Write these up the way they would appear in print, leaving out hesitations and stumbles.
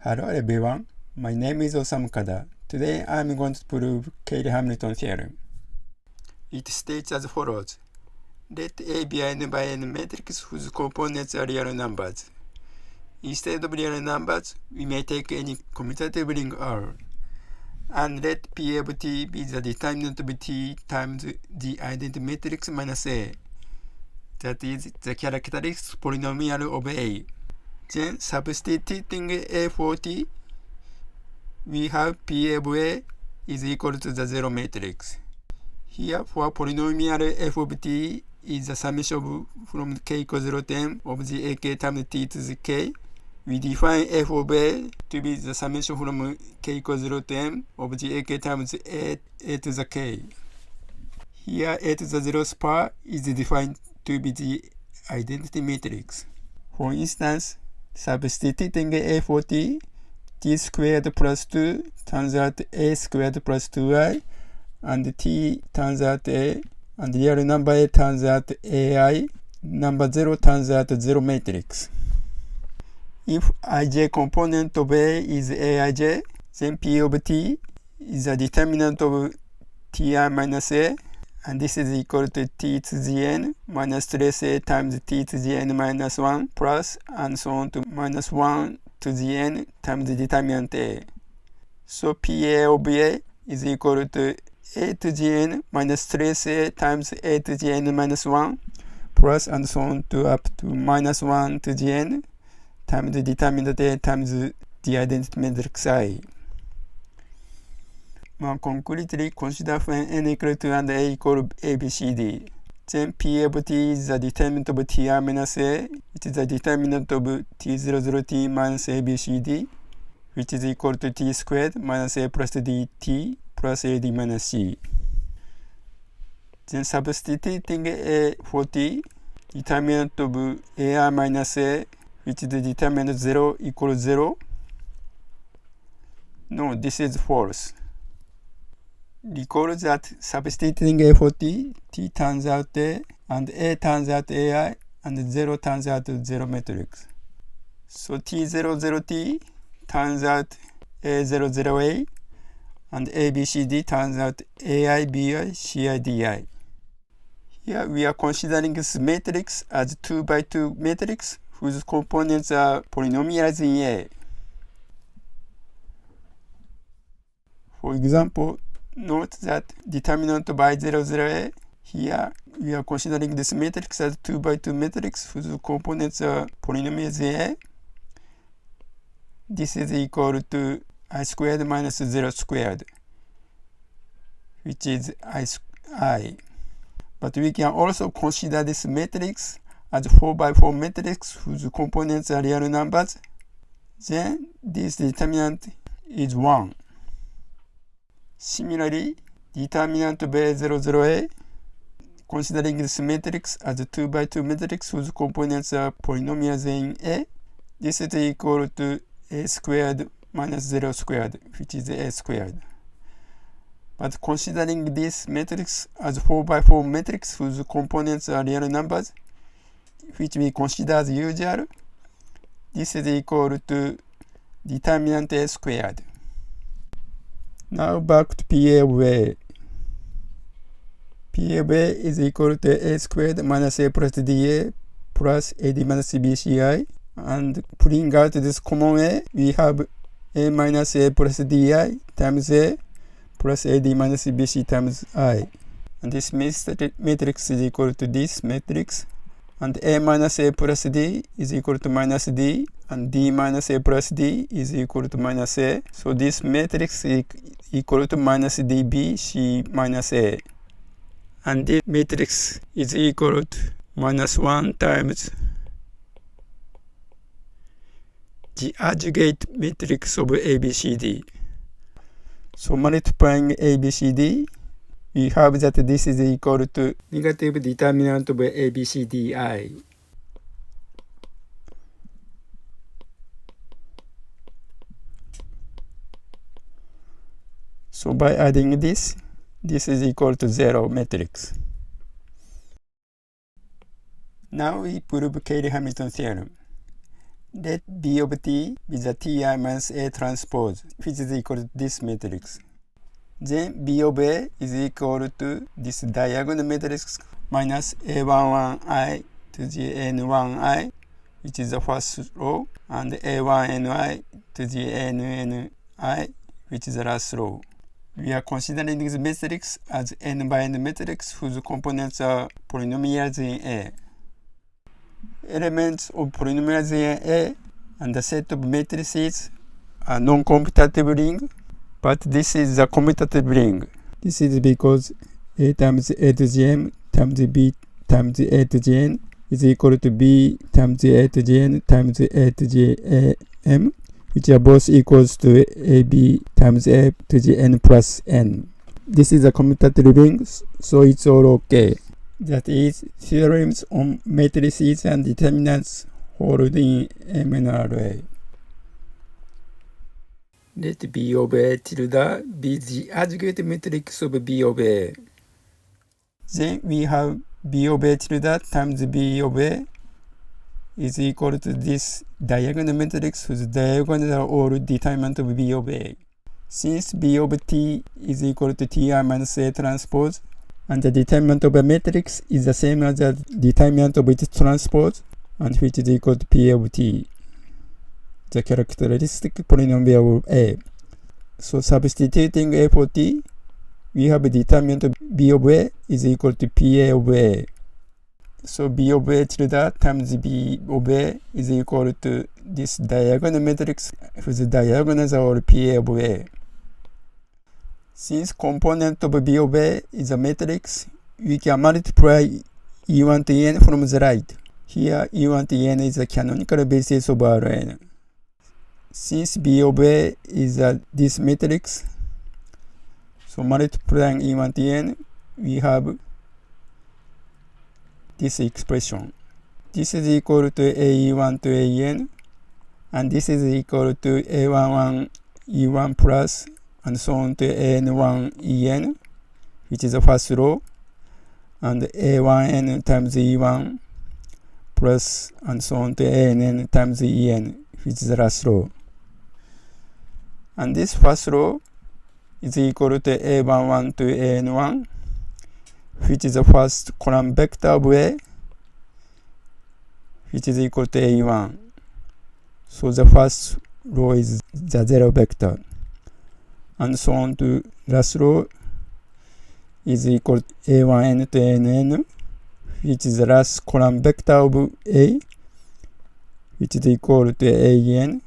Hello everyone, my name is Osamu Kada. Today I am going to prove Cayley Hamilton Theorem. It states as follows. Let A be n by n matrix whose components are real numbers. Instead of real numbers, we may take any commutative ring R. And let P of T be the determinant of T times the identity matrix minus A. That is the characteristic polynomial of A. Then substituting A for T, we have P of A is equal to the zero matrix. Here for polynomial f of t is the summation from k equals 0 to m of the ak times t to the k. We define f of A to be the summation from k equals 0 to m of the ak times a to the k. Here a to the 0th power is defined to be the identity matrix. For instance, substituting a for t squared plus 2 turns out a squared plus 2i, and t turns out a, and real number a turns out ai, number 0 turns out 0 matrix. If ij component of A is aij, then P of t is the determinant of ti minus a, and this is equal to t to the n minus trace a times t to the n minus 1 plus and so on to minus 1 to the n times the determinant a. So PA of A is equal to a to the n minus trace a times a to the n minus 1 plus and so on to up to minus 1 to the n times the determinant a times the identity matrix I. Now concretely consider when n equal to and a equal ABCD. Then P of t is the determinant of ti minus a, which is the determinant of t00t minus ABCD, which is equal to t squared minus a plus dt plus ad minus c. Then substituting a for t, determinant of ai minus a, which is the determinant 0 equals 0. No, this is false. Recall that substituting a for t turns out a, and a turns out ai, and 0 turns out 0 matrix. So t00t turns out a00a, and ABCD turns out AI, BI, CI, DI. Here we are considering this matrix as 2 by 2 matrix whose components are polynomials in A. For example, note that determinant of I00A, here we are considering this matrix as 2 by 2 matrix whose components are polynomials in A. This is equal to I squared minus 0 squared, which is I. But we can also consider this matrix as 4 by 4 matrix whose components are real numbers. Then this determinant is 1. Similarly, determinant of A00A, considering this matrix as a 2 by 2 matrix whose components are polynomials in A, this is equal to a squared minus 0 squared, which is a squared. But considering this matrix as 4 by 4 matrix whose components are real numbers, which we consider as usual, this is equal to determinant a squared. Now back to P of A. P of A is equal to a squared minus a plus dA plus ad minus bci, and putting out this common a, we have a minus a plus di times a plus ad minus bc times I. And this matrix is equal to this matrix. And a minus a plus d is equal to minus d. And d minus a plus d is equal to minus a. So this matrix is equal to minus db c minus a. And this matrix is equal to minus 1 times the adjugate matrix of ABCD. So multiplying ABCD, we have that this is equal to negative determinant of ABCDI. So by adding this is equal to 0 matrix. Now we prove Cayley Hamilton theorem. Let B of T be the Ti minus A transpose, which is equal to this matrix. Then B of A is equal to this diagonal matrix minus A11I to the N1I, which is the first row, and A1NI to the NNI, which is the last row. We are considering this matrix as n by n matrix whose components are polynomials in A. Elements of polynomials in A and the set of matrices are non-commutative ring, but this is a commutative ring. This is because A times A to the m times B times A to the n is equal to B times A to the n times A to the m, which are both equals to AB times A to the n plus n. This is a commutative ring, so it's all okay. That is, theorems on matrices and determinants hold in MNRA. Let B of A tilde be the adjugate matrix of B of A. Then we have B of A tilde times B of A is equal to this diagonal matrix whose diagonals are all determinant of B of A. Since B of T is equal to Ti minus A transpose, and the determinant of a matrix is the same as the determinant of its transpose, and which is equal to P of T, the characteristic polynomial of A. So substituting A for T, we have a determinant of B of A is equal to PA of A. So B of A tilde times B of A is equal to this diagonal matrix whose diagonals are all PA of A. Since component of B of A is a matrix, we can multiply E1 to En from the right. Here E1 to En is the canonical basis of Rn. Since B of A is this matrix, so multiplying E1 to N, we have this expression. This is equal to AE1 to AN, and this is equal to A11 E1 plus and so on to AN1 EN, which is the first row, and A1N times E1 plus and so on to ANN times EN, which is the last row. And this first row is equal to A11 to AN1, which is the first column vector of A, which is equal to A1. So the first row is the zero vector. And so on to last row is equal to A1N to ANN, which is the last column vector of A, which is equal to AN.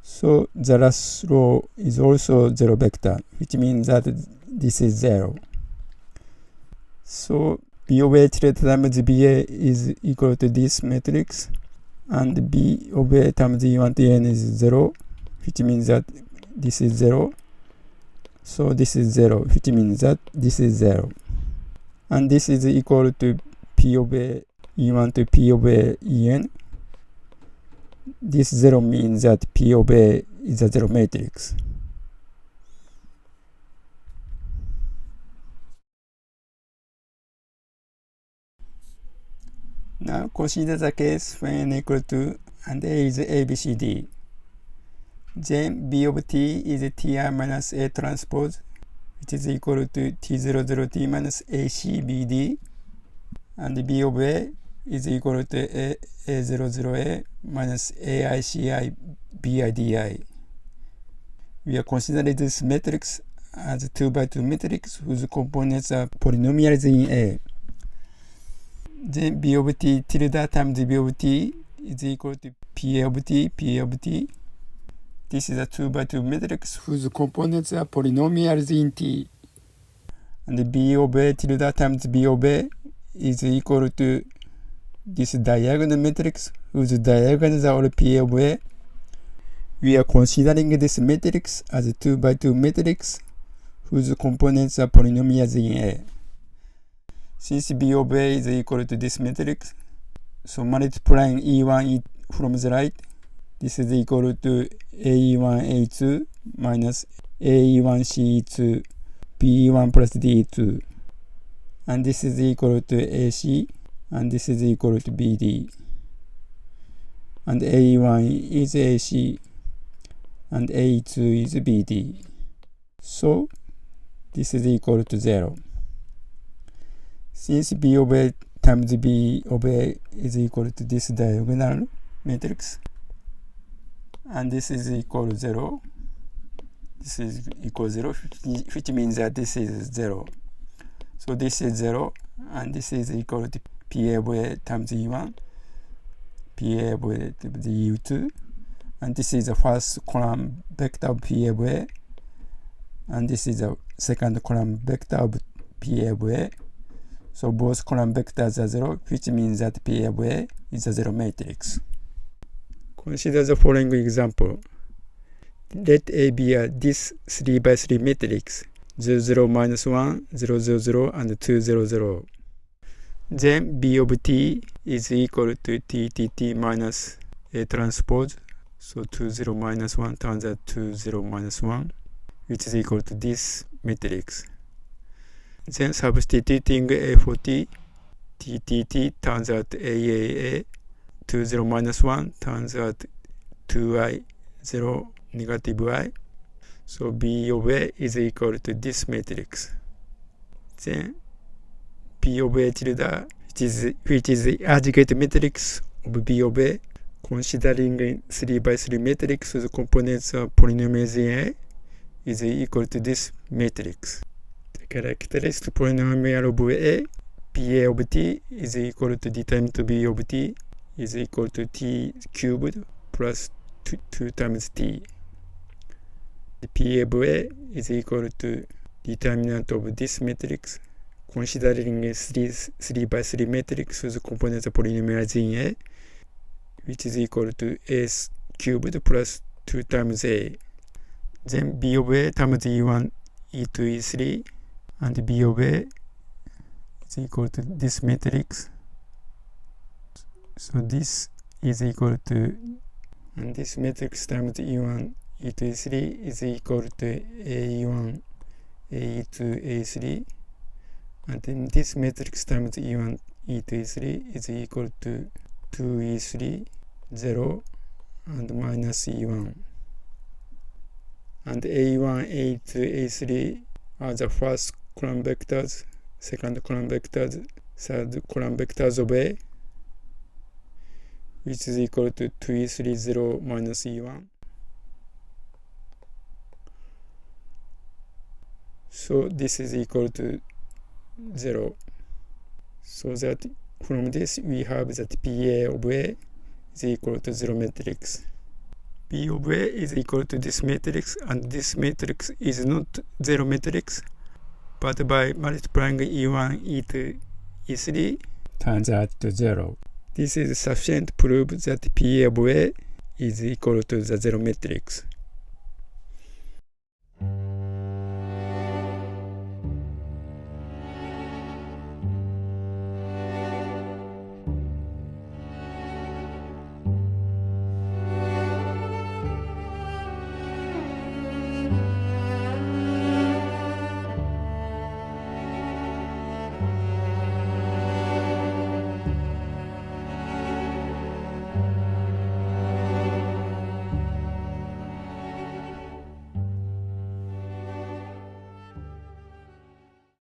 So the last row is also zero vector, which means that this is 0. So B of A tilde times BA is equal to this matrix, and B of A times E1 to N is 0, which means that this is 0. So this is 0, which means that this is 0. And this is equal to P of A E1 to P of A En. This 0 means that P of A is a 0 matrix. Now consider the case when n equal to and A is ABCD. Then B of T is Ti minus A transpose, which is equal to T00T minus ACBD, and B of A is equal to A00A minus AICI BIDI. We are considering this matrix as a 2 by 2 matrix whose components are polynomials in A. Then B of T tilde times B of T is equal to P of T, P of T. This is a 2 by 2 matrix whose components are polynomials in T. And B of A tilde times B of A is equal to this diagonal matrix whose diagonals are all P of A. We are considering this matrix as a 2 by 2 matrix whose components are polynomials in A. Since B of A is equal to this matrix, so multiplying E1 from the right, this is equal to AE1A2 minus AE1C2 B1 plus D2. And this is equal to AC, and this is equal to BD. and A1 is AC, and A2 is BD. So this is equal to 0. Since B of A times B of A is equal to this diagonal matrix, and this is equal to 0, this is equal to 0, which means that this is 0. So this is 0, and this is equal to PA of A times E1, PA of A times U2, and this is the first column vector of PA of A, and this is the second column vector of PA of A. So both column vectors are 0, which means that PA of A is a 0 matrix. Consider the following example. Let A be a this 3 by 3 matrix, 0, 0, minus 1, 0, 0, 0, and 2, 0, 0. Then B of T is equal to T, T, T minus A transpose. So 2, 0, minus 1 turns out 2, 0, minus 1, which is equal to this matrix. Then substituting A for T, T, T, T turns out A, A, A. 2, 0, minus 1 turns out 2i, 0, negative I. So B of A is equal to this matrix. Then B of A tilde, which is the adjugate matrix of B of A, considering 3 by 3 matrix whose components are polynomials in A, is equal to this matrix. The characteristic polynomial of A, PA of T, is equal to d times B of T, is equal to T cubed plus 2 times T. The PA of A is equal to determinant of this matrix, considering a 3 by 3 matrix whose components are polynomials in A, which is equal to A cubed plus 2 times A. Then B of A times E1, E2, E3, and B of A is equal to this matrix. So this is equal to, and this matrix times E1, E2, E3 is equal to A1, A2, A3, and then this matrix times E1, E2, E3 is equal to 2E3, 0, and minus E1. And A1, A2, A3 are the first column vectors, second column vectors, third column vectors of A, which is equal to 2E3, 0, minus E1. So this is equal to 0. So that from this we have that PA of A is equal to 0 matrix. P of A is equal to this matrix, and this matrix is not 0 matrix, but by multiplying E1, E2, E3 turns out to 0. This is sufficient to prove that P of A is equal to the 0 matrix.